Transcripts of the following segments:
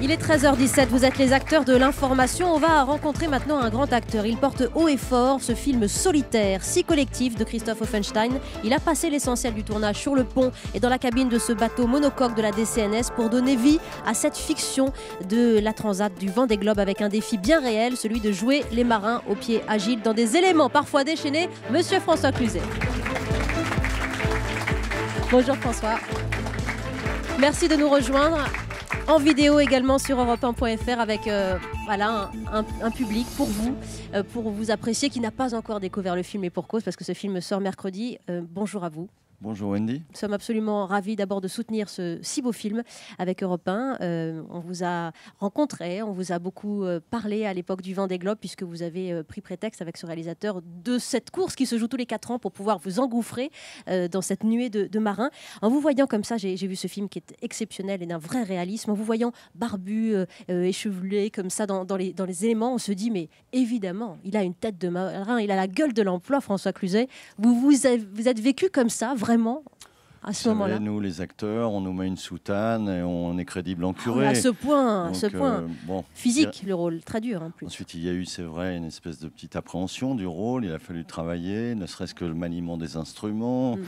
Il est 13h17, vous êtes les acteurs de l'information. On va rencontrer maintenant un grand acteur. Il porte haut et fort ce film solitaire, si collectif de Christoph Offenstein. Il a passé l'essentiel du tournage sur le pont et dans la cabine de ce bateau monocoque de la DCNS pour donner vie à cette fiction de la Transat du Vendée Globe avec un défi bien réel, celui de jouer les marins aux pieds agiles dans des éléments parfois déchaînés. Monsieur François Cluzet. Bonjour François. Merci de nous rejoindre. En vidéo également sur europe1.fr avec voilà, un public pour vous apprécier qui n'a pas encore découvert le film et pour cause parce que ce film sort mercredi. Bonjour à vous. Bonjour Wendy. Nous sommes absolument ravis d'abord de soutenir ce si beau film avec Europe 1. On vous a rencontré, on vous a beaucoup parlé à l'époque du Vendée Globe puisque vous avez pris prétexte avec ce réalisateur de cette course qui se joue tous les 4 ans pour pouvoir vous engouffrer dans cette nuée de marins. En vous voyant comme ça, j'ai vu ce film qui est exceptionnel et d'un vrai réalisme. En vous voyant barbu, échevelé comme ça dans les éléments, on se dit mais évidemment, il a une tête de marin, il a la gueule de l'emploi, François Cluzet. Vous êtes vécu comme ça, vraiment à ce moment-là. Nous, les acteurs, on nous met une soutane et on est crédible en curé. À ce point, bon, physique, le rôle, très dur en plus. Ensuite, il y a eu, c'est vrai, une espèce de petite appréhension du rôle. Il a fallu travailler, ne serait-ce que le maniement des instruments,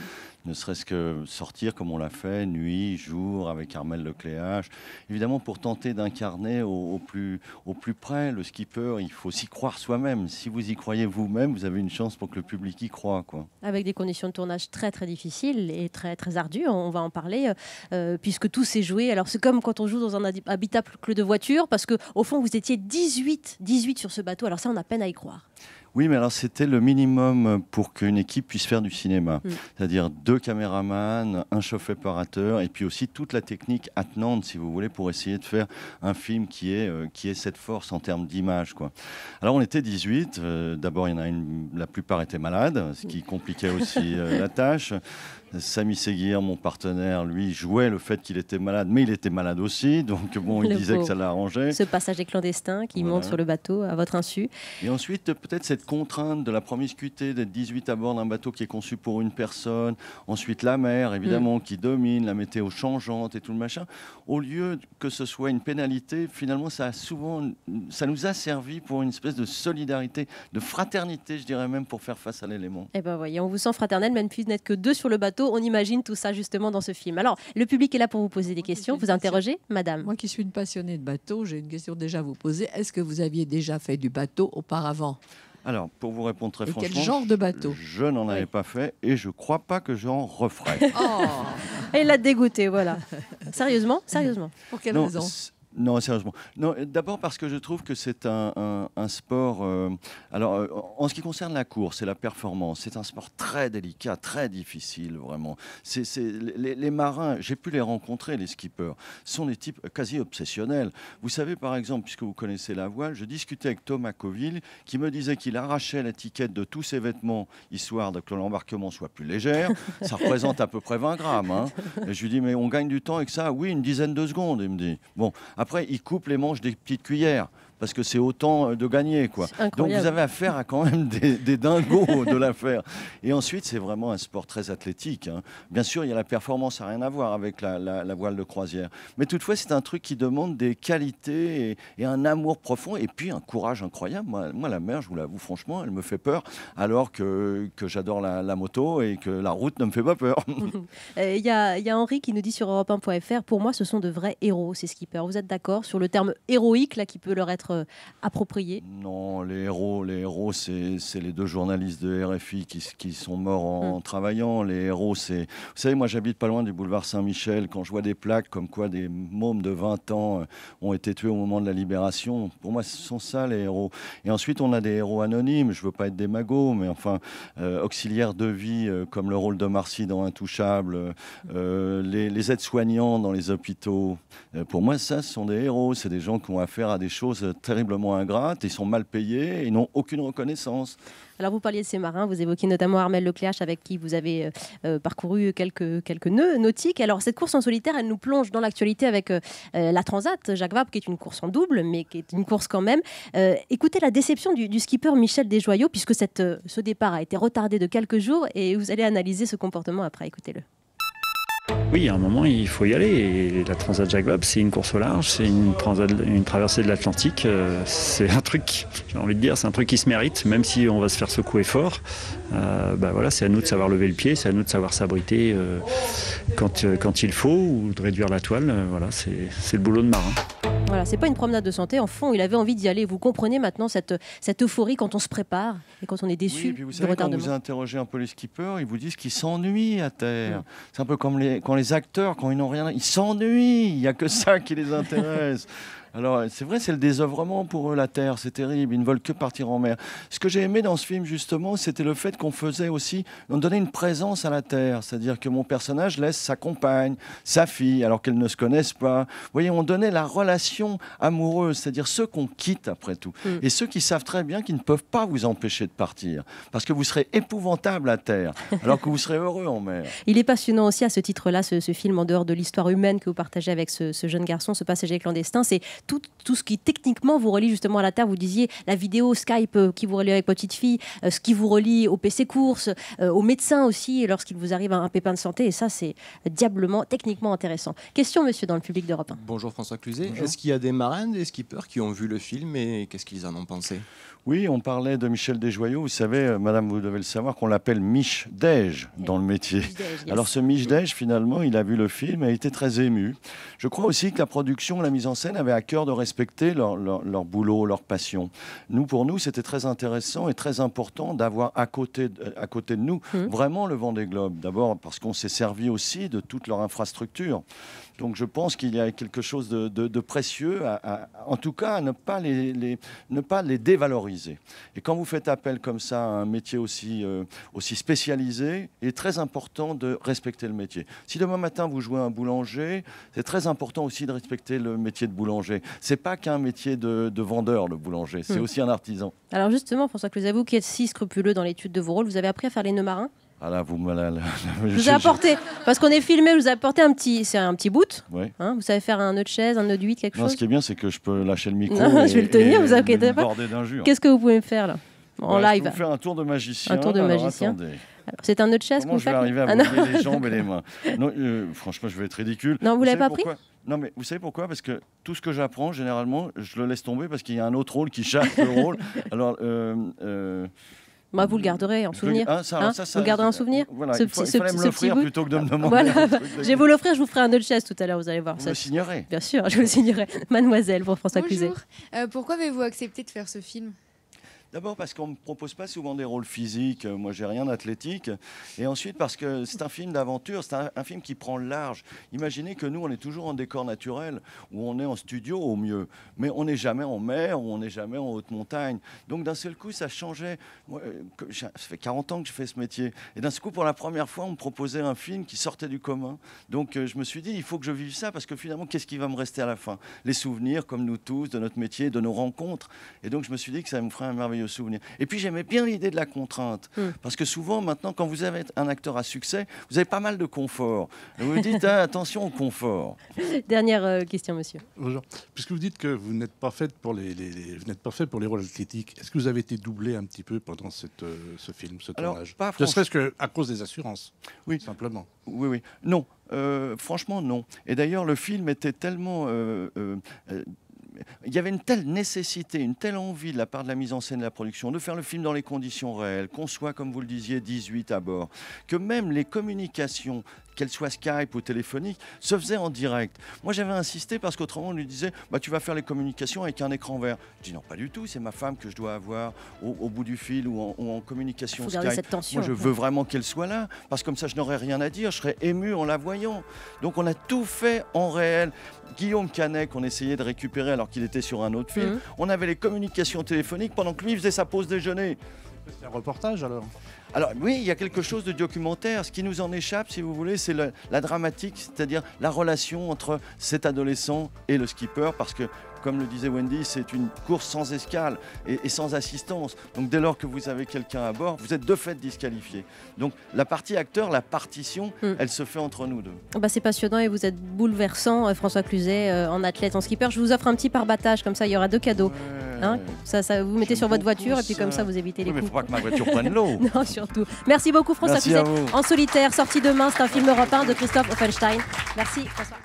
ne serait-ce que sortir comme on l'a fait, nuit, jour, avec Armelle Lecléache. Évidemment, pour tenter d'incarner au plus près le skipper, il faut s'y croire soi-même. Si vous y croyez vous-même, vous avez une chance pour que le public y croie, quoi. Avec des conditions de tournage très très difficiles et très très ardues, on va en parler, puisque tout s'est joué. Alors c'est comme quand on joue dans un habitacle de voiture, parce qu'au fond vous étiez 18 sur ce bateau, alors ça on a peine à y croire. Oui, mais alors c'était le minimum pour qu'une équipe puisse faire du cinéma. C'est-à-dire 2 caméramans, un chef-opérateur et puis aussi toute la technique attenante, si vous voulez, pour essayer de faire un film qui ait cette force en termes d'image, quoi. Alors on était 18. D'abord, la plupart étaient malades, ce qui compliquait aussi la tâche. Samy Seguir, mon partenaire, lui, jouait le fait qu'il était malade, mais il était malade aussi. Donc bon, il disait que ça l'arrangeait. Ce passage des clandestins qui monte sur le bateau à votre insu. Et ensuite, peut-être cette contrainte de la promiscuité, d'être 18 à bord d'un bateau qui est conçu pour une personne. Ensuite, la mer, évidemment, qui domine, la météo changeante et tout le machin. Au lieu que ce soit une pénalité, finalement, ça nous a servi pour une espèce de solidarité, de fraternité, je dirais même, pour faire face à l'élément. Eh ben voyez, on vous sent fraternel, même si vous n'êtes que 2 sur le bateau. On imagine tout ça justement dans ce film. Alors, le public est là pour vous poser des questions. Vous interrogez, madame? Moi qui suis une passionnée de bateau, j'ai une question déjà à vous poser. Est-ce que vous aviez déjà fait du bateau auparavant? Alors, pour vous répondre très franchement, quel genre de bateau? Je n'en avais pas fait et je ne crois pas que j'en referai. Et il l'a dégoûté, voilà. Sérieusement? Pour quelle raison? Non, sérieusement. Non, d'abord parce que je trouve que c'est un sport... alors, en ce qui concerne la course et la performance, c'est un sport très délicat, très difficile, vraiment. Les marins, j'ai pu les rencontrer, les skippers, sont des types quasi obsessionnels. Vous savez, par exemple, puisque vous connaissez la voile, je discutais avec Thomas Coville, qui me disait qu'il arrachait l'étiquette de tous ses vêtements, histoire que l'embarquement soit plus léger. Ça représente à peu près 20 grammes. Hein. Et je lui dis, mais on gagne du temps avec ça? Oui, une dizaine de secondes, il me dit. Bon. Après, il coupe les manches des petites cuillères parce que c'est autant de gagner, quoi. Donc vous avez affaire à quand même des dingos de l'affaire. Et ensuite, c'est vraiment un sport très athlétique, hein. Bien sûr, il y a la performance, ça n'a rien à voir avec la voile de croisière. Mais toutefois, c'est un truc qui demande des qualités et un amour profond et puis un courage incroyable. Moi, la mer, je vous l'avoue franchement, elle me fait peur alors que j'adore la moto et que la route ne me fait pas peur. Il y a Henri qui nous dit sur europe1.fr, pour moi, ce sont de vrais héros, ces skippers. Vous êtes d'accord sur le terme héroïque là, qui peut leur être approprié? Non, les héros, c'est les 2 journalistes de RFI qui sont morts en travaillant. Les héros, c'est... Vous savez, moi, j'habite pas loin du boulevard Saint-Michel. Quand je vois des plaques comme quoi des mômes de 20 ans ont été tués au moment de la libération, pour moi, ce sont ça, les héros. Et ensuite, on a des héros anonymes. Je veux pas être démago, mais enfin, auxiliaires de vie, comme le rôle de Marcy dans Intouchable, les aides-soignants dans les hôpitaux. Pour moi, ça, ce sont des héros. C'est des gens qui ont affaire à des choses terriblement ingrates, ils sont mal payés, ils n'ont aucune reconnaissance. Alors vous parliez de ces marins, vous évoquiez notamment Armelle Lecléache avec qui vous avez parcouru quelques nœuds nautiques. Alors cette course en solitaire, elle nous plonge dans l'actualité avec la Transat Jacques Vabre, qui est une course en double, mais qui est une course quand même. Écoutez la déception du skipper Michel Desjoyaux, puisque ce départ a été retardé de quelques jours et vous allez analyser ce comportement après, écoutez-le. Oui, à un moment, il faut y aller. Et la Transat Jacques Vabre, c'est une course au large, c'est une traversée de l'Atlantique. C'est un truc, j'ai envie de dire, c'est un truc qui se mérite, même si on va se faire secouer fort. Voilà, c'est à nous de savoir lever le pied, c'est à nous de savoir s'abriter quand il faut, ou de réduire la toile. Voilà, c'est le boulot de marin. Voilà, c'est pas une promenade de santé. En fond, il avait envie d'y aller. Vous comprenez maintenant cette euphorie quand on se prépare et quand on est déçu Oui, puis vous du savez, quand retardement. vous interrogez un peu les skippers, ils vous disent qu'ils s'ennuient à terre. C'est un peu comme quand les acteurs, quand ils n'ont rien, ils s'ennuient. Il n'y a que ça qui les intéresse. Alors, c'est vrai, c'est le désœuvrement pour eux, la terre, c'est terrible, ils ne veulent que partir en mer. Ce que j'ai aimé dans ce film, justement, c'était le fait qu'on faisait aussi, on donnait une présence à la terre, c'est-à-dire que mon personnage laisse sa compagne, sa fille, alors qu'elles ne se connaissent pas. Vous voyez, on donnait la relation amoureuse, c'est-à-dire ceux qu'on quitte après tout, et ceux qui savent très bien qu'ils ne peuvent pas vous empêcher de partir, parce que vous serez épouvantable à terre, alors que vous serez heureux en mer. Il est passionnant aussi à ce titre-là, ce film, en dehors de l'histoire humaine que vous partagez avec ce jeune garçon, ce passager clandestin. C'est tout ce qui techniquement vous relie justement à la Terre. Vous disiez la vidéo Skype qui vous relie avec votre petite fille, ce qui vous relie au PC course, au médecin aussi lorsqu'il vous arrive un pépin de santé. Et ça, c'est diablement, techniquement intéressant. Question, monsieur, dans le public d'Europe 1. Bonjour François Cluzet. Bonjour. Est-ce qu'il y a des marins, des skippers qui ont vu le film et qu'est-ce qu'ils en ont pensé? Oui, on parlait de Michel Desjoyaux. Vous savez, madame, vous devez le savoir, qu'on l'appelle Mich Dej dans le métier. Alors ce Mich Dej, finalement, il a vu le film et a été très ému. Je crois aussi que la production, la mise en scène avait à cœur de respecter leur boulot, leur passion. Pour nous, c'était très intéressant et très important d'avoir à côté de nous vraiment le Vendée Globe. D'abord parce qu'on s'est servi aussi de toute leur infrastructure. Donc je pense qu'il y a quelque chose de précieux, en tout cas à ne pas les dévaloriser. Et quand vous faites appel comme ça à un métier aussi spécialisé, il est très important de respecter le métier. Si demain matin vous jouez un boulanger, c'est très important aussi de respecter le métier de boulanger. C'est pas qu'un métier de vendeur, le boulanger, c'est aussi un artisan. Alors justement, François Cluzet, vous qui êtes si scrupuleux dans l'étude de vos rôles, vous avez appris à faire les nœuds marins? Ah là, Je vous ai apporté, parce qu'on est filmé, je vous ai apporté un petit bout. Oui. Hein, vous savez faire un nœud de chaise, un nœud de 8, quelque chose? Ce qui est bien, c'est que je peux lâcher le micro. Non, je vais le tenir, vous inquiétez pas. Border d'injures. Qu'est-ce que vous pouvez me faire là en live? Je vais vous faire un tour de magicien. Un tour de magicien. Attendez. C'est un nœud de chaise que Comment vous je vais faites? arriver à bouger les jambes et les mains? Non, franchement, je vais être ridicule. Non, vous l'avez pas savez pourquoi? Non, mais vous savez pourquoi? Parce que tout ce que j'apprends, généralement, je le laisse tomber parce qu'il y a un autre rôle qui chasse le rôle. Alors, bah, vous le garderez en souvenir. Vous le garderez en souvenir. Voilà, il fallait me l'offrir plutôt que de me demander. Voilà. Je vais vous l'offrir, je vous ferai un nœud de chaise tout à l'heure, vous allez voir. Vous le signerez? Bien sûr, je vous le signerai. Mademoiselle, pour François Cluzet. Bonjour. Pourquoi avez-vous accepté de faire ce film? D'abord parce qu'on ne me propose pas souvent des rôles physiques, moi j'ai rien d'athlétique, et ensuite parce que c'est un film d'aventure, c'est un film qui prend le large. Imaginez que nous on est toujours en décor naturel, où on est en studio au mieux, mais on n'est jamais en mer, ou on n'est jamais en haute montagne. Donc d'un seul coup ça changeait. Moi, ça fait 40 ans que je fais ce métier, et d'un seul coup pour la première fois on me proposait un film qui sortait du commun. Donc je me suis dit il faut que je vive ça, parce que finalement qu'est-ce qui va me rester à la fin? Les souvenirs, comme nous tous, de notre métier, de nos rencontres. Et donc je me suis dit que ça me ferait un merveilleux souvenir. Et puis j'aimais bien l'idée de la contrainte, parce que souvent maintenant quand vous avez un acteur à succès, vous avez pas mal de confort. Et vous vous dites attention au confort. Dernière question, monsieur. Bonjour. Puisque vous dites que vous n'êtes pas fait pour vous n'êtes pas fait pour les rôles athlétiques, est-ce que vous avez été doublé un petit peu pendant ce film, ce tournage? Ne serait-ce qu'à cause des assurances, oui, simplement. Oui. Non, franchement non. Et d'ailleurs le film était tellement il y avait une telle nécessité, une telle envie de la part de la mise en scène de la production de faire le film dans les conditions réelles, qu'on soit, comme vous le disiez, 18 à bord, que même les communications, qu'elles soient Skype ou téléphoniques, se faisaient en direct. Moi, j'avais insisté parce qu'autrement, on lui disait tu vas faire les communications avec un écran vert. Je dis non, pas du tout, c'est ma femme que je dois avoir au bout du fil ou en communication Skype. Cette tension, moi, je veux vraiment qu'elle soit là, parce que comme ça, je n'aurais rien à dire, je serais ému en la voyant. Donc, on a tout fait en réel. Guillaume Canet, qu'on essayait de récupérer alors qu'il était sur un autre film, on avait les communications téléphoniques pendant que lui faisait sa pause déjeuner. C'est un reportage alors? Alors oui, il y a quelque chose de documentaire. Ce qui nous en échappe, si vous voulez, c'est la dramatique, c'est-à-dire la relation entre cet adolescent et le skipper, parce que, comme le disait Wendy, c'est une course sans escale et sans assistance. Donc dès lors que vous avez quelqu'un à bord, vous êtes de fait disqualifié. Donc la partie acteur, la partition, elle se fait entre nous deux. C'est passionnant et vous êtes bouleversant, François Cluzet, en athlète, en skipper. Je vous offre un petit parbattage, comme ça il y aura 2 cadeaux. Hein, ça, vous mettez sur votre voiture et puis comme ça, vous évitez les coups. Mais il ne faut pas que ma voiture prenne l'eau. Non, surtout. Merci beaucoup, François Cluzet. En solitaire, sorti demain, c'est un film européen de Christophe Offenstein. Merci, François.